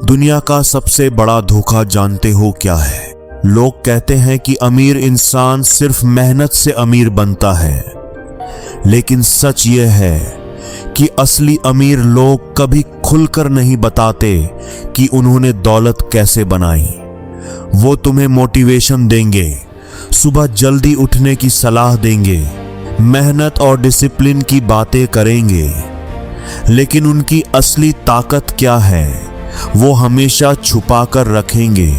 दुनिया का सबसे बड़ा धोखा जानते हो क्या है? लोग कहते हैं कि अमीर इंसान सिर्फ मेहनत से अमीर बनता है, लेकिन सच यह है कि असली अमीर लोग कभी खुलकर नहीं बताते कि उन्होंने दौलत कैसे बनाई। वो तुम्हें मोटिवेशन देंगे, सुबह जल्दी उठने की सलाह देंगे, मेहनत और डिसिप्लिन की बातें करेंगे, लेकिन उनकी असली ताकत क्या है वो हमेशा छुपा कर रखेंगे,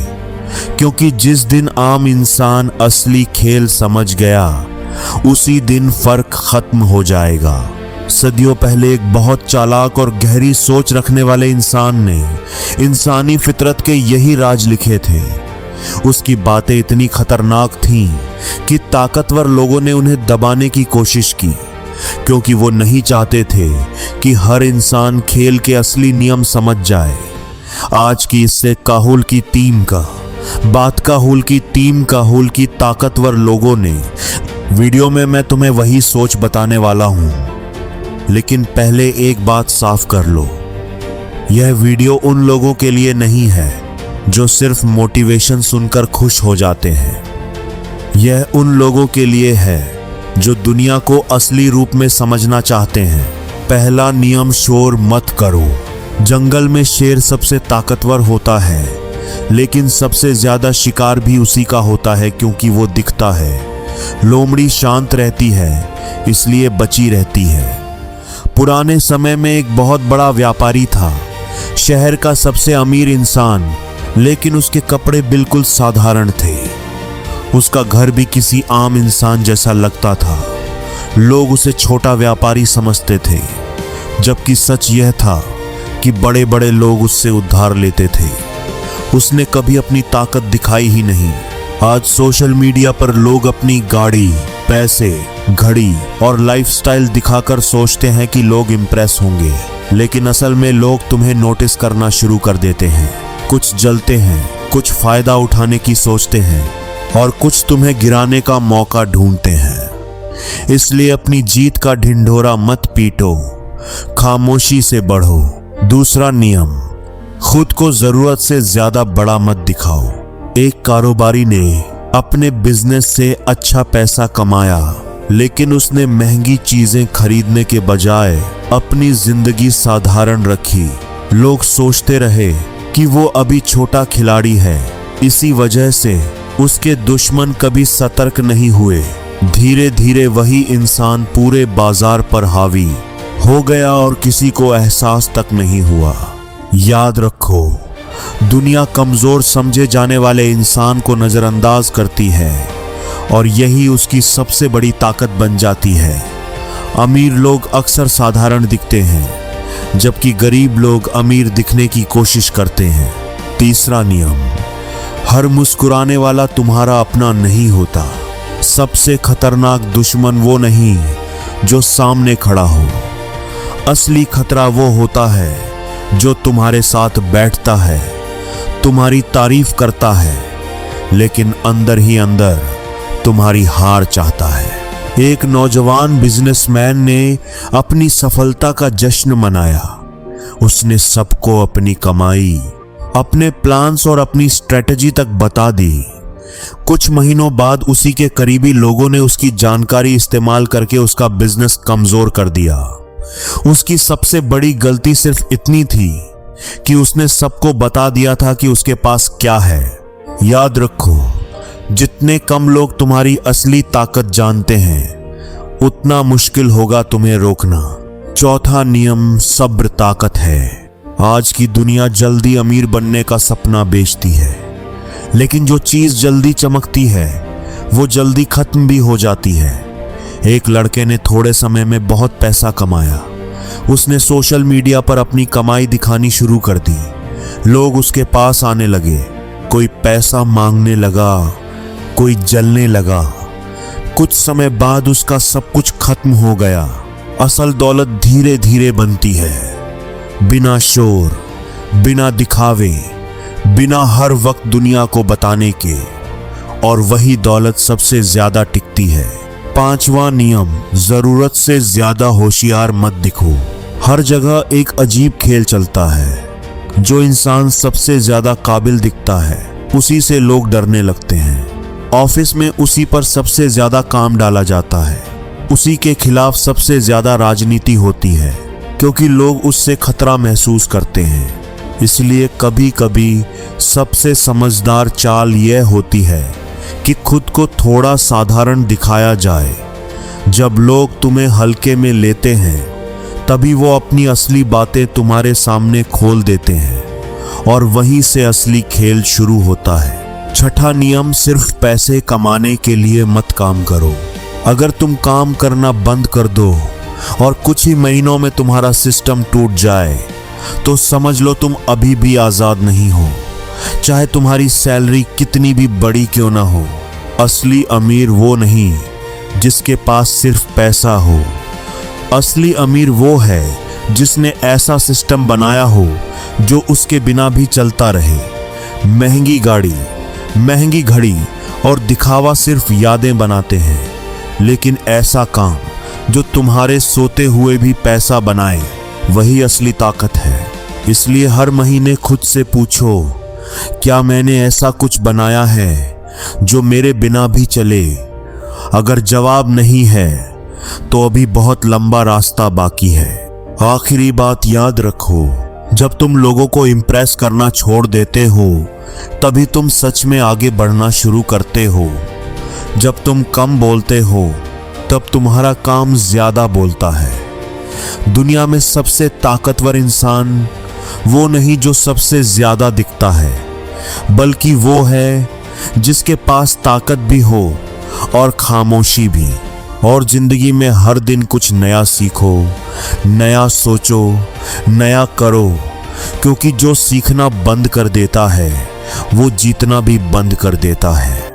क्योंकि जिस दिन आम इंसान असली खेल समझ गया उसी दिन फर्क खत्म हो जाएगा। सदियों पहले एक बहुत चालाक और गहरी सोच रखने वाले इंसान ने इंसानी फितरत के यही राज लिखे थे। उसकी बातें इतनी खतरनाक थीं कि ताकतवर लोगों ने उन्हें दबाने की कोशिश की, क्योंकि वो नहीं चाहते थे कि हर इंसान खेल के असली नियम समझ जाए। आज की इससे काहुल की ताकतवर लोगों ने वीडियो में मैं तुम्हें वही सोच बताने वाला हूं। लेकिन पहले एक बात साफ कर लो, यह वीडियो उन लोगों के लिए नहीं है जो सिर्फ मोटिवेशन सुनकर खुश हो जाते हैं। यह उन लोगों के लिए है जो दुनिया को असली रूप में समझना चाहते हैं। पहला नियम, शोर मत करो। जंगल में शेर सबसे ताकतवर होता है, लेकिन सबसे ज्यादा शिकार भी उसी का होता है क्योंकि वो दिखता है। लोमड़ी शांत रहती है इसलिए बची रहती है। पुराने समय में एक बहुत बड़ा व्यापारी था, शहर का सबसे अमीर इंसान, लेकिन उसके कपड़े बिल्कुल साधारण थे। उसका घर भी किसी आम इंसान जैसा लगता था। लोग उसे छोटा व्यापारी समझते थे, जबकि सच यह था कि बड़े बड़े लोग उससे उधार लेते थे। उसने कभी अपनी ताकत दिखाई ही नहीं। आज सोशल मीडिया पर लोग अपनी गाड़ी, पैसे, घड़ी और लाइफस्टाइल दिखाकर सोचते हैं कि लोग इंप्रेस होंगे, लेकिन असल में लोग तुम्हें नोटिस करना शुरू कर देते हैं। कुछ जलते हैं, कुछ फायदा उठाने की सोचते हैं और कुछ तुम्हें गिराने का मौका ढूंढते हैं। इसलिए अपनी जीत का ढिंढोरा मत पीटो, खामोशी से बढ़ो। दूसरा नियम, खुद को जरूरत से ज्यादा बड़ा मत दिखाओ। एक कारोबारी ने अपने बिजनेस से अच्छा पैसा कमाया, लेकिन उसने महंगी चीजें खरीदने के बजाय अपनी जिंदगी साधारण रखी। लोग सोचते रहे कि वो अभी छोटा खिलाड़ी है। इसी वजह से उसके दुश्मन कभी सतर्क नहीं हुए। धीरे धीरे वही इंसान पूरे बाजार पर हावी हो गया और किसी को एहसास तक नहीं हुआ। याद रखो, दुनिया कमजोर समझे जाने वाले इंसान को नजरअंदाज करती है और यही उसकी सबसे बड़ी ताकत बन जाती है। अमीर लोग अक्सर साधारण दिखते हैं, जबकि गरीब लोग अमीर दिखने की कोशिश करते हैं। तीसरा नियम, हर मुस्कुराने वाला तुम्हारा अपना नहीं होता। सबसे खतरनाक दुश्मन वो नहीं जो सामने खड़ा हो। असली खतरा वो होता है जो तुम्हारे साथ बैठता है, तुम्हारी तारीफ करता है, लेकिन अंदर ही अंदर तुम्हारी हार चाहता है। एक नौजवान बिजनेसमैन ने अपनी सफलता का जश्न मनाया। उसने सबको अपनी कमाई, अपने प्लान्स और अपनी स्ट्रेटजी तक बता दी। कुछ महीनों बाद उसी के करीबी लोगों ने उसकी जानकारी इस्तेमाल करके उसका बिजनेस कमजोर कर दिया। उसकी सबसे बड़ी गलती सिर्फ इतनी थी कि उसने सबको बता दिया था कि उसके पास क्या है। याद रखो, जितने कम लोग तुम्हारी असली ताकत जानते हैं, उतना मुश्किल होगा तुम्हें रोकना। चौथा नियम, सब्र ताकत है। आज की दुनिया जल्दी अमीर बनने का सपना बेचती है, लेकिन जो चीज जल्दी चमकती है वो जल्दी खत्म भी हो जाती है। एक लड़के ने थोड़े समय में बहुत पैसा कमाया। उसने सोशल मीडिया पर अपनी कमाई दिखानी शुरू कर दी। लोग उसके पास आने लगे, कोई पैसा मांगने लगा, कोई जलने लगा। कुछ समय बाद उसका सब कुछ खत्म हो गया। असल दौलत धीरे धीरे बनती है, बिना शोर, बिना दिखावे, बिना हर वक्त दुनिया को बताने के, और वही दौलत सबसे ज्यादा टिकती है। पांचवा नियम, जरूरत से ज्यादा होशियार मत दिखो। हर जगह एक अजीब खेल चलता है। जो इंसान सबसे ज्यादा काबिल दिखता है उसी से लोग डरने लगते हैं। ऑफिस में उसी पर सबसे ज्यादा काम डाला जाता है, उसी के खिलाफ सबसे ज्यादा राजनीति होती है, क्योंकि लोग उससे खतरा महसूस करते हैं। इसलिए कभी कभी सबसे समझदार चाल यह होती है कि खुद को थोड़ा साधारण दिखाया जाए। जब लोग तुम्हें हल्के में लेते हैं तभी वो अपनी असली बातें तुम्हारे सामने खोल देते हैं और वहीं से असली खेल शुरू होता है। छठा नियम, सिर्फ पैसे कमाने के लिए मत काम करो। अगर तुम काम करना बंद कर दो और कुछ ही महीनों में तुम्हारा सिस्टम टूट जाए तो समझ लो तुम अभी भी आजाद नहीं हो, चाहे तुम्हारी सैलरी कितनी भी बड़ी क्यों ना हो। असली अमीर वो नहीं जिसके पास सिर्फ पैसा हो, असली अमीर वो है जिसने ऐसा सिस्टम बनाया हो जो उसके बिना भी चलता रहे। महंगी गाड़ी, महंगी घड़ी और दिखावा सिर्फ यादें बनाते हैं, लेकिन ऐसा काम जो तुम्हारे सोते हुए भी पैसा बनाए वही असली ताकत है। इसलिए हर महीने खुद से पूछो, क्या मैंने ऐसा कुछ बनाया है जो मेरे बिना भी चले? अगर जवाब नहीं है तो अभी बहुत लंबा रास्ता बाकी है। आखिरी बात याद रखो, जब तुम लोगों को इम्प्रेस करना छोड़ देते हो तभी तुम सच में आगे बढ़ना शुरू करते हो। जब तुम कम बोलते हो तब तुम्हारा काम ज्यादा बोलता है। दुनिया में सबसे ताकतवर इंसान वो नहीं जो सबसे ज्यादा दिखता है, बल्कि वो है जिसके पास ताकत भी हो और खामोशी भी। और जिंदगी में हर दिन कुछ नया सीखो, नया सोचो, नया करो, क्योंकि जो सीखना बंद कर देता है वो जीतना भी बंद कर देता है।